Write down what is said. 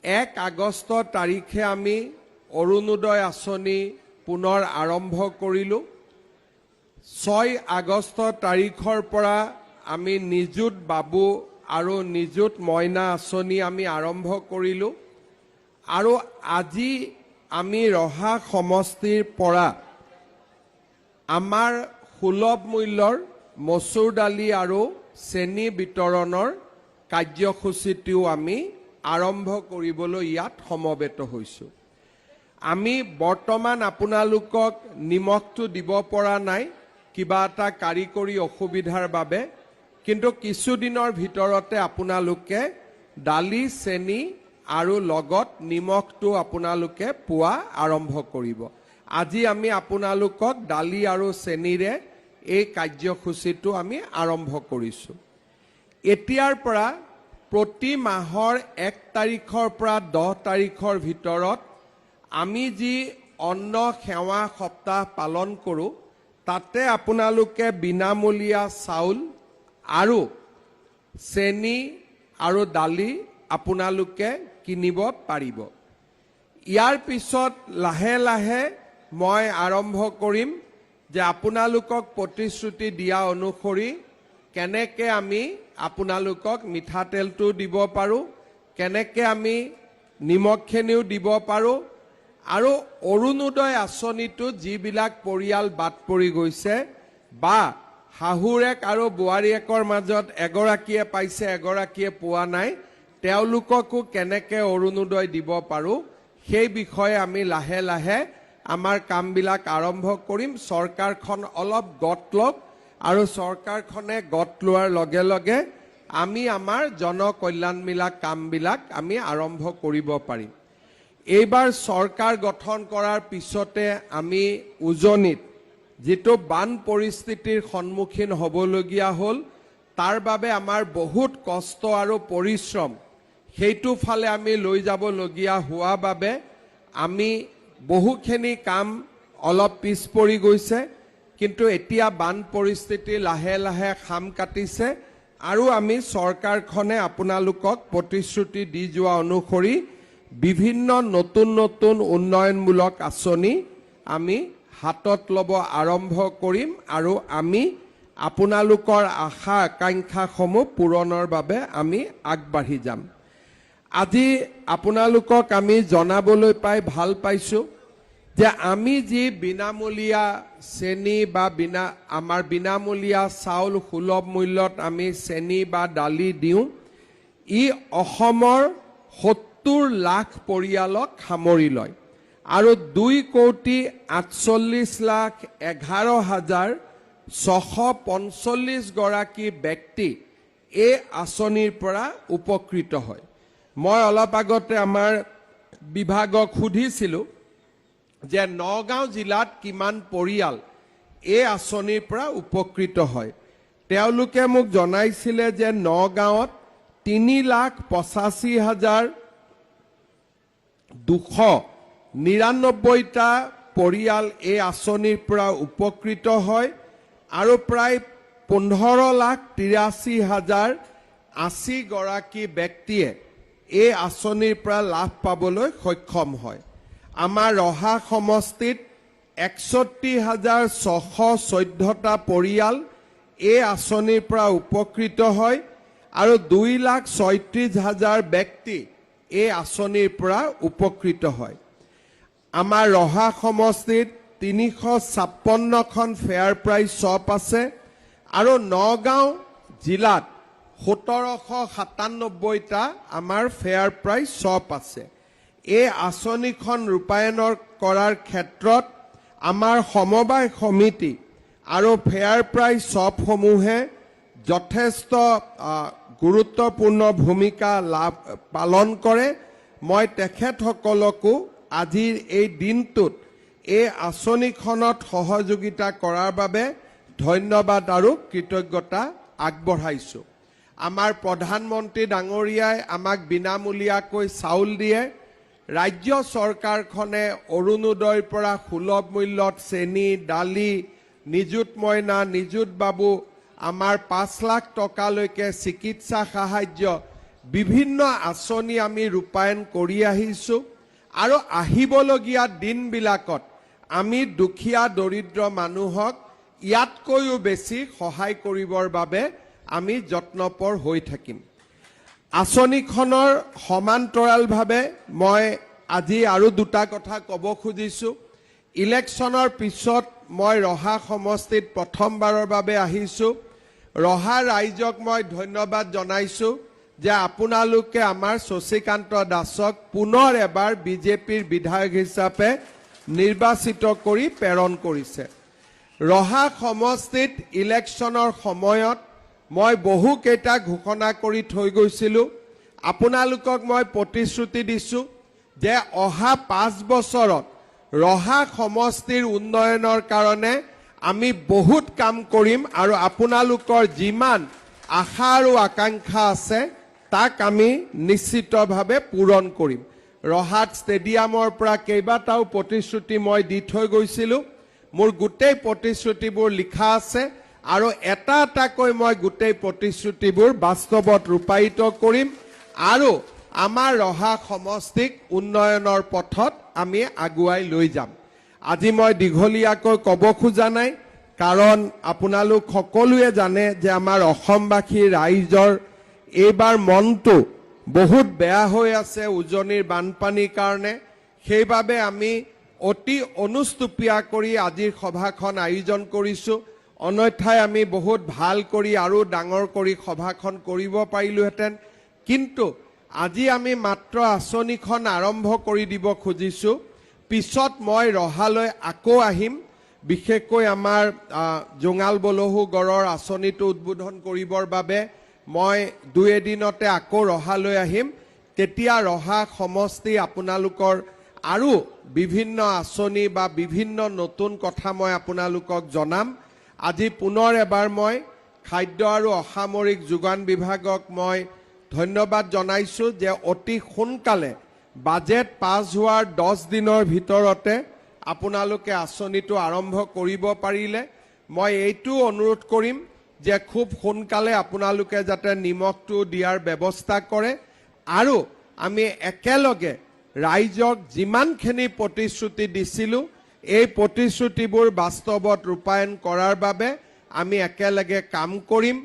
1 আগষ্ট তাৰিখে আমি অৰুণোদয় আঁচনি পুনৰ আৰম্ভ কৰিলোঁ। 6 আগষ্ট তাৰিখৰ পৰা আমি নিযুত বাবু আৰু নিযুত মইনা আঁচনি আমি আৰম্ভ কৰিলোঁ। আৰু আজি আমি ৰহা সমষ্টিৰ পৰা আমাৰ সুলভ মূল্যৰ মচুৰ দালি আৰু চেনি বিতৰণৰ কাৰ্যসূচীটিও আমি আৰম্ভ কৰিবলৈ ইয়াত সমবেত হৈছোঁ। আমি বৰ্তমান আপোনালোকক নিমখটো দিব পৰা নাই কিবা এটা কাৰিকৰী অসুবিধাৰ বাবে, কিন্তু কিছুদিনৰ ভিতৰতে আপোনালোকে দালি চেনি আৰু লগত নিমখটো আপোনালোকে পোৱা আৰম্ভ কৰিব। আজি আমি আপোনালোকক দালি আৰু চেনিৰে এই কাৰ্যসূচীটো আমি আৰম্ভ কৰিছোঁ। এতিয়াৰ পৰা প্ৰতি মাহৰ 1 তাৰিখৰ পৰা 10 তাৰিখৰ ভিতৰত আমি যি অন্ন সেৱা সপ্তাহ পালন কৰোঁ, তাতে আপোনালোকে বিনামূলীয়া চাউল আৰু চেনি আৰু দালি আপোনালোকে কিনিব পাৰিব। ইয়াৰ পিছত লাহে লাহে মই আৰম্ভ কৰিম যে আপোনালোকক প্ৰতিশ্ৰুতি দিয়া অনুসৰি কেনেকৈ আমি আপোনালোকক মিঠাতেলটো দিব পাৰোঁ, কেনেকৈ আমি নিমখখিনিও দিব পাৰোঁ, আৰু অৰুণোদয় আঁচনিটো যিবিলাক পৰিয়াল বাদ পৰি গৈছে বা শাহুৰেক আৰু বোৱাৰীয়েকৰ মাজত এগৰাকীয়ে পাইছে এগৰাকীয়ে পোৱা নাই, তেওঁলোককো কেনেকৈ অৰুণোদয় দিব পাৰোঁ সেই বিষয়ে আমি লাহে লাহে আমাৰ কামবিলাক আৰম্ভ কৰিম। চৰকাৰখন অলপ গত লওক আৰু চৰকাৰখনে গত লোৱাৰ লগে লগে আমি আমাৰ জনকল্যাণমূলক কামবিলাক আমি আৰম্ভ কৰিব পাৰিম। এইবাৰ চৰকাৰ গঠন কৰাৰ পিছতে আমি উজনিত যিটো বান পৰিস্থিতিৰ সন্মুখীন হ'বলগীয়া হ'ল, তাৰ বাবে আমাৰ বহুত কষ্ট আৰু পৰিশ্ৰম সেইটো ফালে আমি লৈ যাবলগীয়া হোৱা বাবে আমি বহুখিনি কাম অলপ পিছ পৰি গৈছে, কিন্তু এতিয়া বান পৰিস্থিতি লাহে লাহে খাম কাটিছে আৰু আমি চৰকাৰখনে আপোনালোকক প্ৰতিশ্ৰুতি দি যোৱা অনুসৰি বিভিন্ন নতুন নতুন উন্নয়নমূলক আঁচনি আমি হাতত ল'ব আৰম্ভ কৰিম আৰু আমি আপোনালোকৰ আশা আকাংক্ষাসমূহ পূৰণৰ বাবে আমি আগবাঢ়ি যাম। আজি আপোনালোকক আমি জনাবলৈ পাই ভাল পাইছোঁ যে আমি যি বিনামূলীয়া চেনি বা আমাৰ বিনামূলীয়া চাউল সুলভ মূল্যত আমি চেনি বা দালি দিওঁ, ই অসমৰ 70 লাখ পৰিয়ালক সামৰি লয় আৰু 2,11,11,645 গৰাকী ব্যক্তি এই আঁচনিৰ পৰা উপকৃত হয়। মই অলপ আগতে আমাৰ বিভাগক সুধিছিলোঁ যে নগাঁও জিলাত কিমান পৰিয়াল এই আঁচনিৰ পৰা উপকৃত হয়। তেওঁলোকে মোক জনাইছিলে যে নগাঁৱত 3,85,299টা পৰিয়াল এই আঁচনিৰ পৰা উপকৃত হয় আৰু প্ৰায় 15,83,080 গৰাকী ব্যক্তিয়ে এই আঁচনিৰ পৰা লাভ পাবলৈ সক্ষম হয়। আমাৰ ৰহা সমষ্টিত 61,614টা পৰিয়াল এই আঁচনিৰ পৰা উপকৃত হয় আৰু 2,36,000 ব্যক্তি এই আঁচনিৰ পৰা উপকৃত হয়। আমাৰ ৰহা সমষ্টিত 356খন ফেয়াৰ প্ৰাইচ শ্বপ আছে আৰু নগাঁও জিলাত 1797টা আমাৰ ফেয়াৰ প্ৰাইচ শ্বপ আছে। এই আঁচনিখন ৰূপায়ণ কৰাৰ ক্ষেত্ৰত আমাৰ সমবায় সমিতি আৰু ফেয়াৰ প্ৰাইচ শ্বপসমূহে যথেষ্ট গুৰুত্বপূৰ্ণ ভূমিকা পালন কৰে। মই তেখেতসকলকো আজিৰ এই দিনটোত এই আঁচনিখনত সহযোগিতা কৰাৰ বাবে ধন্যবাদ আৰু কৃতজ্ঞতা আগবঢ়াইছোঁ। আমাৰ প্ৰধানমন্ত্ৰী ডাঙৰীয়াই আমাক বিনামূলীয়াকৈ চাউল দিয়ে। ৰাজ্য চৰকাৰখনে অৰুণোদয়ৰ পৰা সুলভ মূল্যত চেনি দালি নিযুত মইনা নিযুত বাবু আমাৰ 5 লাখ টকালৈকে চিকিৎসা সাহায্য বিভিন্ন আঁচনি আমি ৰূপায়ণ কৰি আহিছোঁ আৰু আহিবলগীয়া দিনবিলাকত আমি দুখীয়া দৰিদ্ৰ মানুহক ইয়াতকৈও বেছি সহায় কৰিবৰ বাবে আমি যত্নপৰ হৈ থাকিম। আঁচনিখনৰ সমান্তৰালভাৱে মই আজি আৰু দুটা কথা ক'ব খুজিছোঁ। ইলেকশ্যনৰ পিছত মই ৰহা সমষ্টিত প্ৰথমবাৰৰ বাবে আহিছোঁ। ৰহা ৰাইজক মই ধন্যবাদ জনাইছোঁ যে আপোনালোকে আমাৰ শশীকান্ত দাসক পুনৰ এবাৰ বিজেপিৰ বিধায়ক হিচাপে নিৰ্বাচিত কৰি প্ৰেৰণ কৰিছে। ৰহা সমষ্টিত ইলেকশ্যনৰ সময়ত মই বহুকেইটা ঘোষণা কৰি থৈ গৈছিলোঁ। আপোনালোকক মই প্ৰতিশ্ৰুতি দিছোঁ যে অহা 5 বছৰত ৰহা সমষ্টিৰ উন্নয়নৰ কাৰণে আমি বহুত কাম কৰিম আৰু আপোনালোকৰ যিমান আশা আৰু আকাংক্ষা আছে তাক আমি নিশ্চিতভাৱে পূৰণ কৰিম। ৰহাত ষ্টেডিয়ামৰ পৰা কেইবাটাও প্ৰতিশ্ৰুতি মই দি থৈ গৈছিলোঁ। মোৰ গোটেই প্ৰতিশ্ৰুতিবোৰ লিখা আছে আৰু এটা এটাকৈ মই গোটেই প্ৰতিশ্ৰুতিবোৰ বাস্তৱত ৰূপায়িত কৰিম আৰু আমাৰ ৰহা সমষ্টিক উন্নয়নৰ পথত আমি আগুৱাই লৈ যাম। আজি মই দীঘলীয়াকৈ ক'ব খোজা নাই, কাৰণ আপোনালোক সকলোৱে জানে যে আমাৰ অসমবাসী ৰাইজৰ এইবাৰ মনটো বহুত বেয়া হৈ আছে উজনিৰ বানপানীৰ কাৰণে। সেইবাবে আমি অতি অনুষ্টুপীয়া কৰি আজিৰ সভাখন আয়োজন কৰিছোঁ। অন্যথাই আমি বহুত ভাল কৰি আৰু ডাঙৰ কৰি সভাখন কৰিব পাৰিলোহেঁতেন, কিন্তু আজি আমি মাত্ৰ আঁচনিখন আৰম্ভ কৰি দিব খুজিছোঁ। পিছত মই ৰহালৈ আকৌ আহিম, বিশেষকৈ আমাৰ জোঙাল বলহু গড়ৰ আঁচনিটো উদ্বোধন কৰিবৰ বাবে মই 2 এদিনতে আকৌ ৰহালৈ আহিম। তেতিয়া ৰহা সমষ্টি আপোনালোকৰ আৰু বিভিন্ন আঁচনি বা বিভিন্ন নতুন কথা মই আপোনালোকক জনাম। আজি পুনৰ এবাৰ মই খাদ্য আৰু অসামৰিক যোগান বিভাগক মই ধন্যবাদ জনাইছোঁ যে অতি সোনকালে বাজেট পাছ হোৱাৰ 10 দিনৰ ভিতৰতে আপোনালোকে আঁচনিটো আৰম্ভ কৰিব পাৰিলে। মই এইটো অনুৰোধ কৰিম যে খুব সোনকালে আপোনালোকে যাতে নিমখটো দিয়াৰ ব্যৱস্থা কৰে আৰু আমি একেলগে ৰাইজক যিমানখিনি প্ৰতিশ্ৰুতি দিছিলোঁ এই প্ৰতিশ্ৰুতিবোৰ বাস্তৱত ৰূপায়ণ কৰাৰ বাবে আমি একেলগে কাম কৰিম।